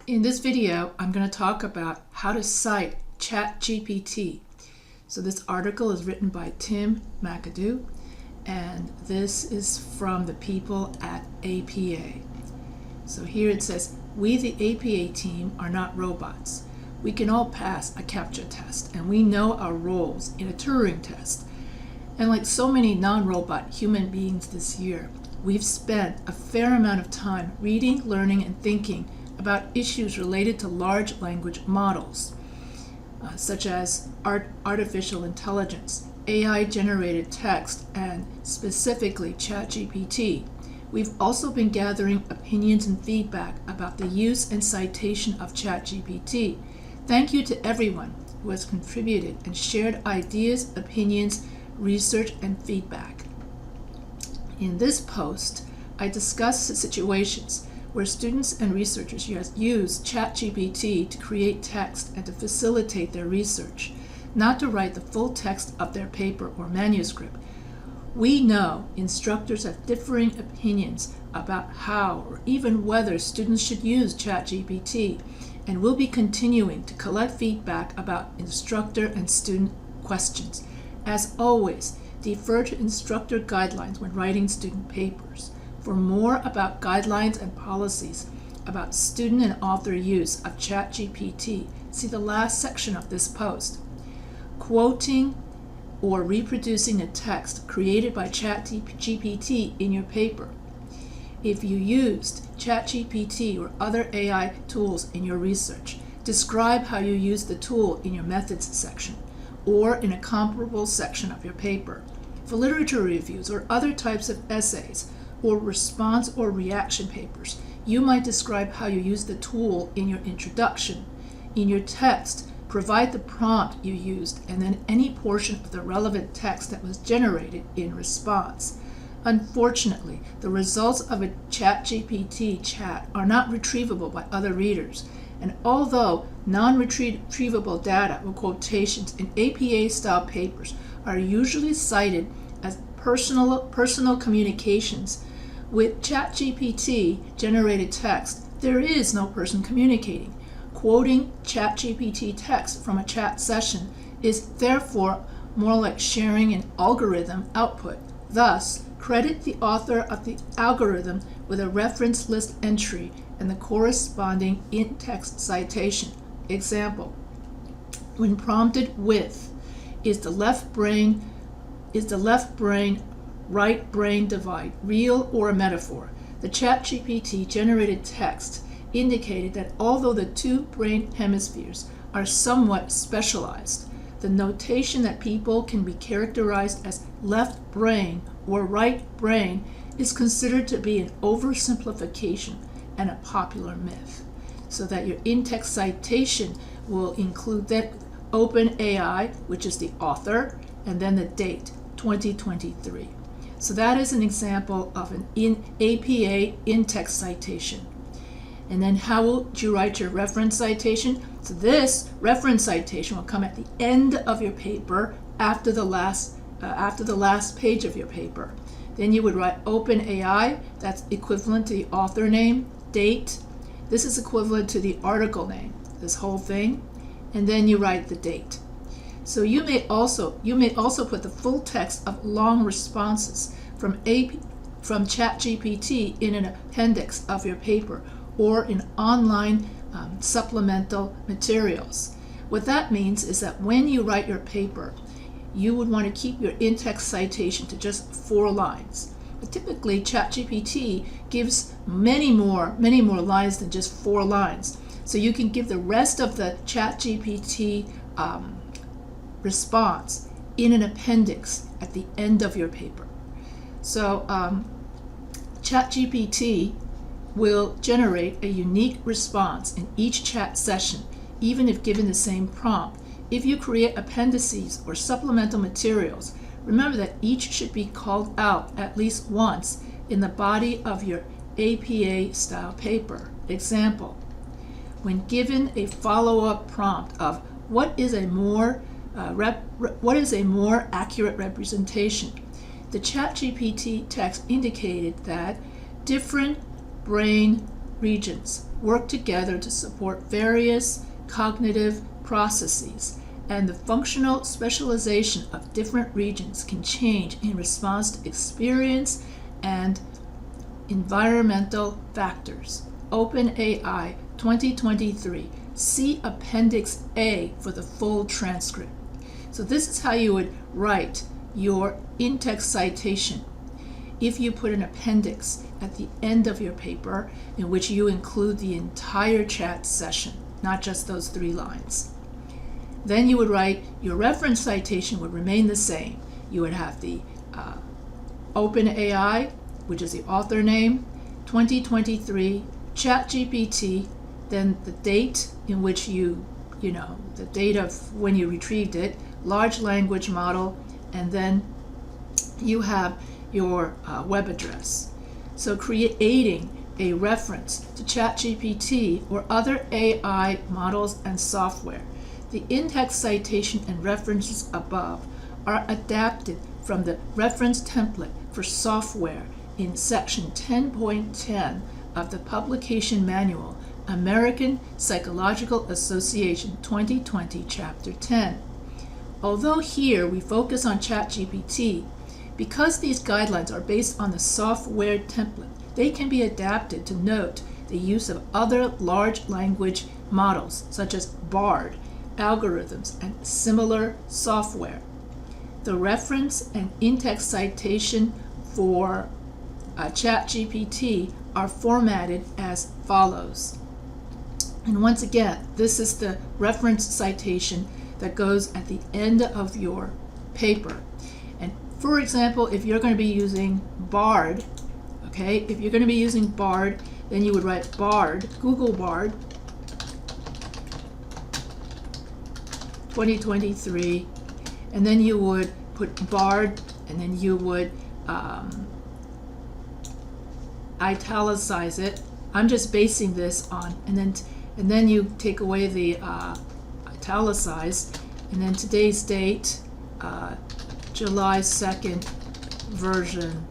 In this video, I'm going to talk about how to cite ChatGPT. So this article is written by Tim McAdoo, and this is from the people at APA. So here it says, we the APA team are not robots. We can all pass a CAPTCHA test, and we know our roles in a Turing test. And like so many non-robot human beings this year, we've spent a fair amount of time reading, learning, and thinking about issues related to large language models, such as artificial intelligence, AI-generated text, and specifically ChatGPT. We've also been gathering opinions and feedback about the use and citation of ChatGPT. Thank you to everyone who has contributed and shared ideas, opinions, research, and feedback. In this post, I discuss the situations where students and researchers use ChatGPT to create text and to facilitate their research, not to write the full text of their paper or manuscript. We know instructors have differing opinions about how or even whether students should use ChatGPT, and we'll be continuing to collect feedback about instructor and student questions. As always, defer to instructor guidelines when writing student papers. For more about guidelines and policies about student and author use of ChatGPT, see the last section of this post. Quoting or reproducing a text created by ChatGPT in your paper. If you used ChatGPT or other AI tools in your research, describe how you use the tool in your methods section or in a comparable section of your paper. For literature reviews or other types of essays, or response or reaction papers, you might describe how you use the tool in your introduction. In your text, provide the prompt you used and then any portion of the relevant text that was generated in response. Unfortunately, the results of a ChatGPT chat are not retrievable by other readers, and although non-retrievable data or quotations in APA-style papers are usually cited as personal communications, with ChatGPT-generated text, there is no person communicating. Quoting ChatGPT text from a chat session is therefore more like sharing an algorithm output. Thus, credit the author of the algorithm with a reference list entry and the corresponding in-text citation. Example, when prompted with, is the left brain right brain divide real or a metaphor? The ChatGPT generated text indicated that although the two brain hemispheres are somewhat specialized, the notation that people can be characterized as left brain or right brain is considered to be an oversimplification and a popular myth. So that your in-text citation will include that OpenAI, which is the author, and then the date, 2023. So that is an example of an APA in-text citation. And then how would you write your reference citation? So this reference citation will come at the end of your paper after the last page of your paper. Then you would write OpenAI, that's equivalent to the author name, date. This is equivalent to the article name, this whole thing. And then you write the date. So you may also put the full text of long responses from ChatGPT in an appendix of your paper or in online supplemental materials. What that means is that when you write your paper, you would want to keep your in-text citation to just 4 lines. But typically, ChatGPT gives many more lines than just 4 lines. So you can give the rest of the ChatGPT response in an appendix at the end of your paper. So ChatGPT will generate a unique response in each chat session, even if given the same prompt. If you create appendices or supplemental materials, remember that each should be called out at least once in the body of your APA-style paper. Example, when given a follow-up prompt of what is a more accurate representation, the ChatGPT text indicated that different brain regions work together to support various cognitive processes, and the functional specialization of different regions can change in response to experience and environmental factors. OpenAI 2023. See Appendix A for the full transcript. So this is how you would write your in-text citation. If you put an appendix at the end of your paper in which you include the entire chat session, not just those 3 lines. Then you would write your reference citation would remain the same. You would have the OpenAI, which is the author name, 2023, ChatGPT, then the date in which the date of when you retrieved it, large language model, and then you have your web address. So creating a reference to ChatGPT or other AI models and software. The in-text citation and references above are adapted from the reference template for software in section 10.10 of the publication manual, American Psychological Association 2020, Chapter 10. Although here we focus on ChatGPT, because these guidelines are based on the software template, they can be adapted to note the use of other large language models, such as BARD, algorithms, and similar software. The reference and in-text citation for ChatGPT are formatted as follows. And once again, this is the reference citation that goes at the end of your paper. And for example, if you're going to be using BARD, if you're going to be using BARD, then you would write BARD, Google BARD 2023, and then you would put BARD, and then you would italicize it. I'm just basing this on, and then you take away the italicize, and then today's date, July 2nd version,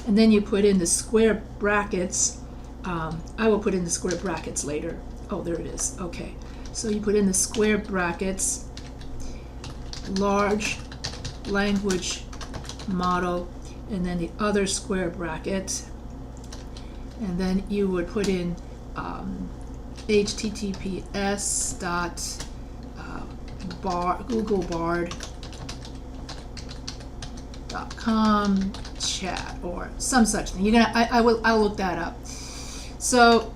and then you put in the square brackets. I will put in the square brackets later. Oh, there it is. Okay, so you put in the square brackets, large language model, and then the other square bracket, and then you would put in https googlebard.com chat or some such thing. I'll look that up. So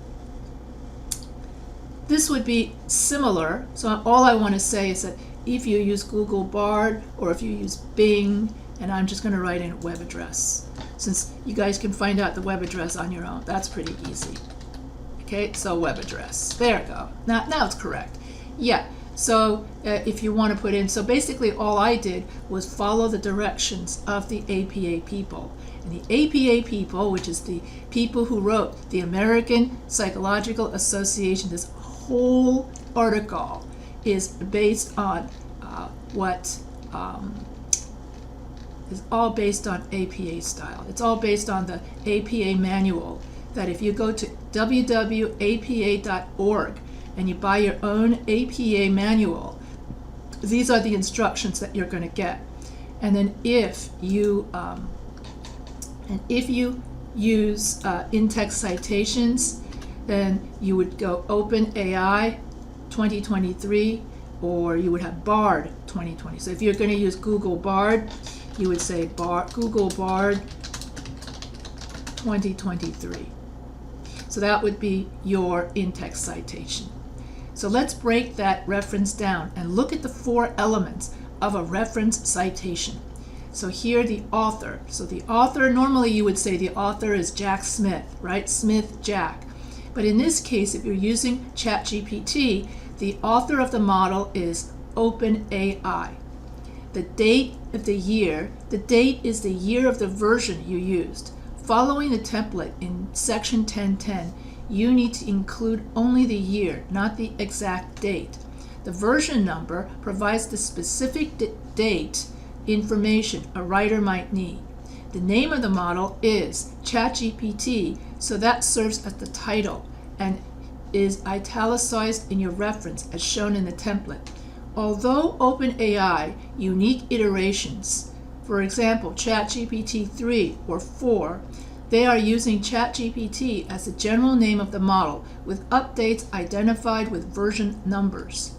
this would be similar. So all I want to say is that if you use Google Bard or if you use Bing, and I'm just going to write in a web address, since you guys can find out the web address on your own. That's pretty easy. Okay, so web address. There we go. Now it's correct. Yeah, so if you want to put in, so basically all I did was follow the directions of the APA people. And the APA people, which is the people who wrote the American Psychological Association, this whole article is based on is all based on APA style. It's all based on the APA manual, that if you go to www.apa.org and you buy your own APA manual, these are the instructions that you're going to get. And then if you use in-text citations, then you would go OpenAI 2023, or you would have BARD 2020. So if you're going to use Google Bard, you would say Google Bard 2023. So that would be your in-text citation. So let's break that reference down and look at the 4 elements of a reference citation. So here the author. So the author, normally you would say the author is Jack Smith, right? Smith Jack. But in this case, if you're using ChatGPT, the author of the model is OpenAI. The date of the year, the date is the year of the version you used. Following the template in section 1010, you need to include only the year, not the exact date. The version number provides the specific date information a writer might need. The name of the model is ChatGPT, so that serves as the title, and is italicized in your reference as shown in the template. Although OpenAI unique iterations, for example ChatGPT 3 or 4, they are using ChatGPT as the general name of the model with updates identified with version numbers.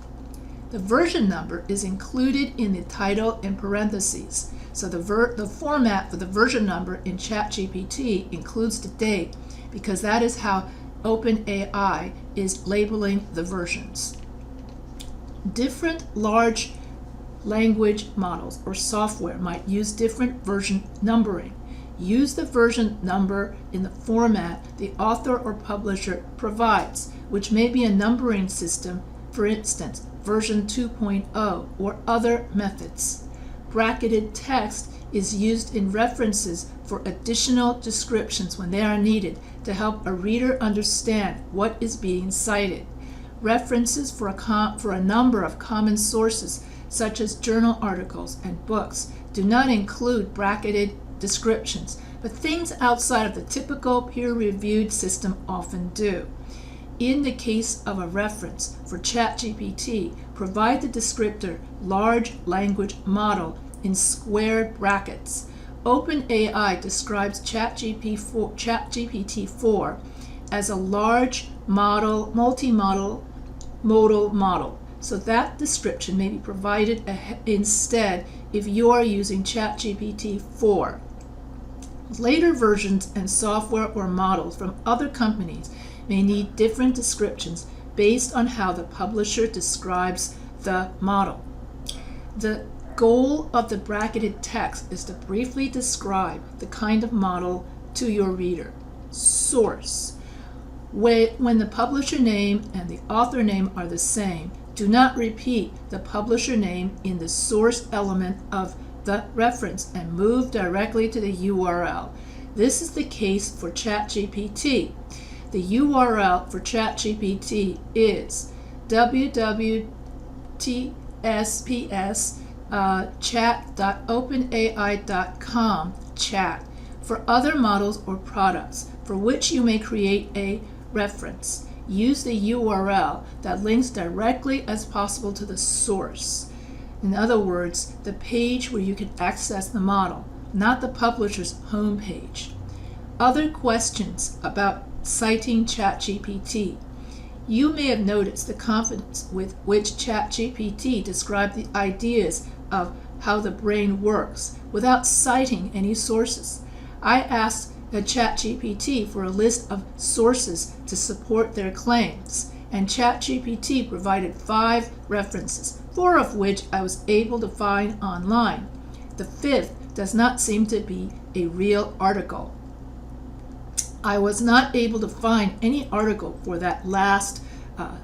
The version number is included in the title in parentheses, so the format for the version number in ChatGPT includes the date because that is how OpenAI is labeling the versions. Different large language models or software might use different version numbering. Use the version number in the format the author or publisher provides, which may be a numbering system, for instance, version 2.0 or other methods. Bracketed text is used in references for additional descriptions when they are needed to help a reader understand what is being cited. References for a number of common sources, such as journal articles and books, do not include bracketed descriptions, but things outside of the typical peer-reviewed system often do. In the case of a reference for ChatGPT, provide the descriptor large language model in square brackets. OpenAI describes ChatGPT 4 as a large multimodal model. So that description may be provided instead if you are using ChatGPT 4. Later versions and software or models from other companies may need different descriptions based on how the publisher describes the model. The goal of the bracketed text is to briefly describe the kind of model to your reader. Source. When the publisher name and the author name are the same, do not repeat the publisher name in the source element of the reference and move directly to the URL. This is the case for ChatGPT. The URL for ChatGPT is chat.openai.com chat. For other models or products for which you may create a reference, use the URL that links directly as possible to the source. In other words, the page where you can access the model, not the publisher's homepage. Other questions about citing ChatGPT. You may have noticed the confidence with which ChatGPT described the ideas of how the brain works without citing any sources. I asked the ChatGPT for a list of sources to support their claims, and ChatGPT provided 5 references, 4 of which I was able to find online. The 5th does not seem to be a real article. I was not able to find any article for that last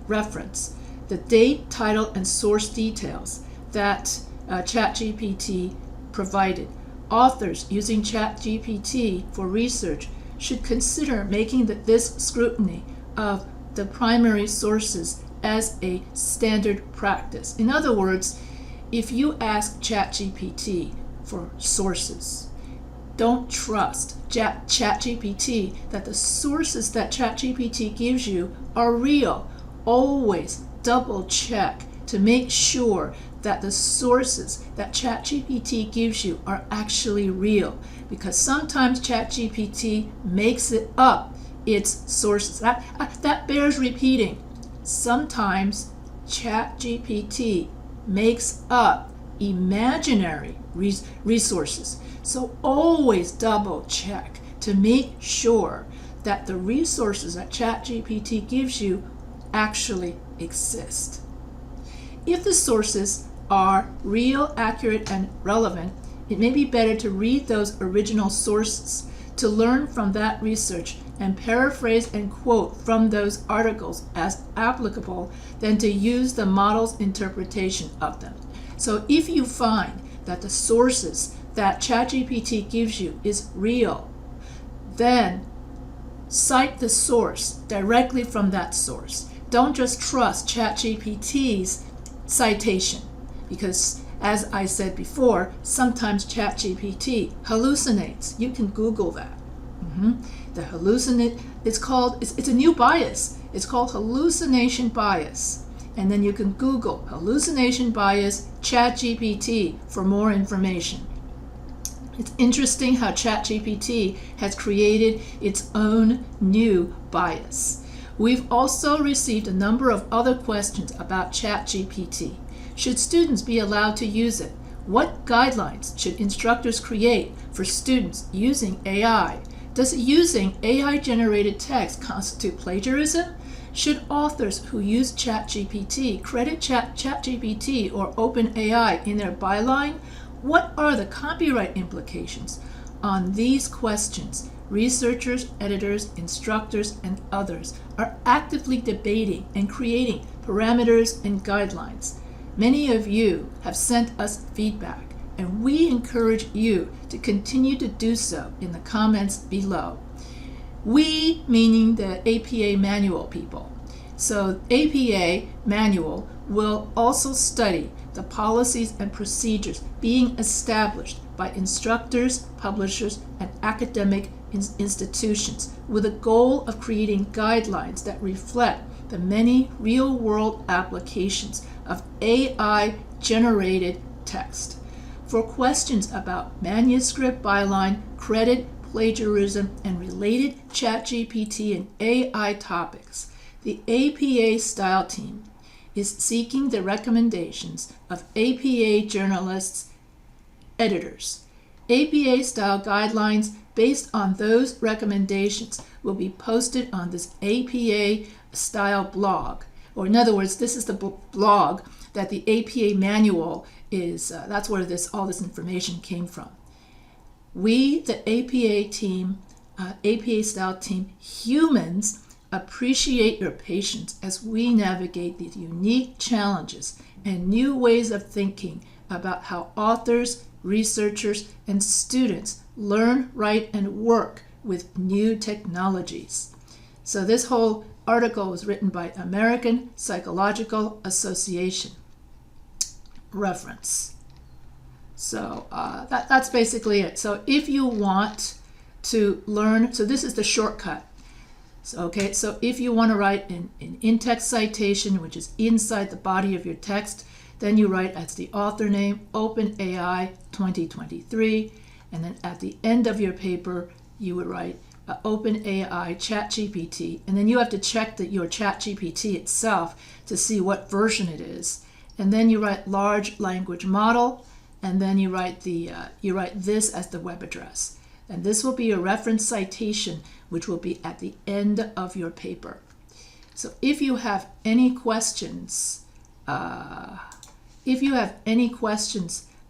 reference. The date, title, and source details that ChatGPT provided. Authors using ChatGPT for research should consider making this scrutiny of the primary sources as a standard practice. In other words, if you ask ChatGPT for sources, don't trust ChatGPT that the sources that ChatGPT gives you are real. Always double check to make sure that the sources that ChatGPT gives you are actually real, because sometimes ChatGPT makes it up its sources. That bears repeating. Sometimes ChatGPT makes up imaginary resources. So always double check to make sure that the resources that ChatGPT gives you actually exist. If the sources are real, accurate, and relevant, it may be better to read those original sources, to learn from that research, and paraphrase and quote from those articles as applicable than to use the model's interpretation of them. So if you find that the sources that ChatGPT gives you is real, then cite the source directly from that source. Don't just trust ChatGPT's citation, because as I said before, sometimes ChatGPT hallucinates. You can Google that. The hallucinate, it's a new bias. It's called hallucination bias. And then you can Google hallucination bias ChatGPT for more information. It's interesting how ChatGPT has created its own new bias. We've also received a number of other questions about ChatGPT. Should students be allowed to use it? What guidelines should instructors create for students using AI? Does using AI-generated text constitute plagiarism? Should authors who use ChatGPT credit ChatGPT or OpenAI in their byline? What are the copyright implications? On these questions, researchers, editors, instructors, and others are actively debating and creating parameters and guidelines. Many of you have sent us feedback, and we encourage you to continue to do so in the comments below. We, meaning the APA manual people. So APA manual will also study the policies and procedures being established by instructors, publishers, and academic institutions with a goal of creating guidelines that reflect the many real-world applications of AI-generated text. For questions about manuscript byline, credit, plagiarism, and related ChatGPT and AI topics, the APA Style Team is seeking the recommendations of APA journalists, editors. APA style guidelines based on those recommendations will be posted on this APA style blog. Or in other words, this is the blog that the APA manual is, that's where all this information came from. We, the APA team, APA style team, humans, appreciate your patience as we navigate these unique challenges and new ways of thinking about how authors, researchers, and students learn, write, and work with new technologies. So this whole article was written by American Psychological Association. Reference. So that's basically it. So if you want to learn, so this is the shortcut. So if you want to write an in-text citation, which is inside the body of your text, then you write as the author name, OpenAI 2023, and then at the end of your paper, you would write OpenAI ChatGPT, and then you have to check your ChatGPT itself to see what version it is, and then you write large language model, and then you write this as the web address. And this will be a reference citation, which will be at the end of your paper. So if you have any questions,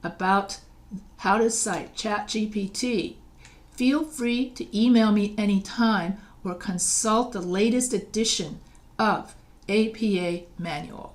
about how to cite ChatGPT, feel free to email me anytime or consult the latest edition of APA Manual.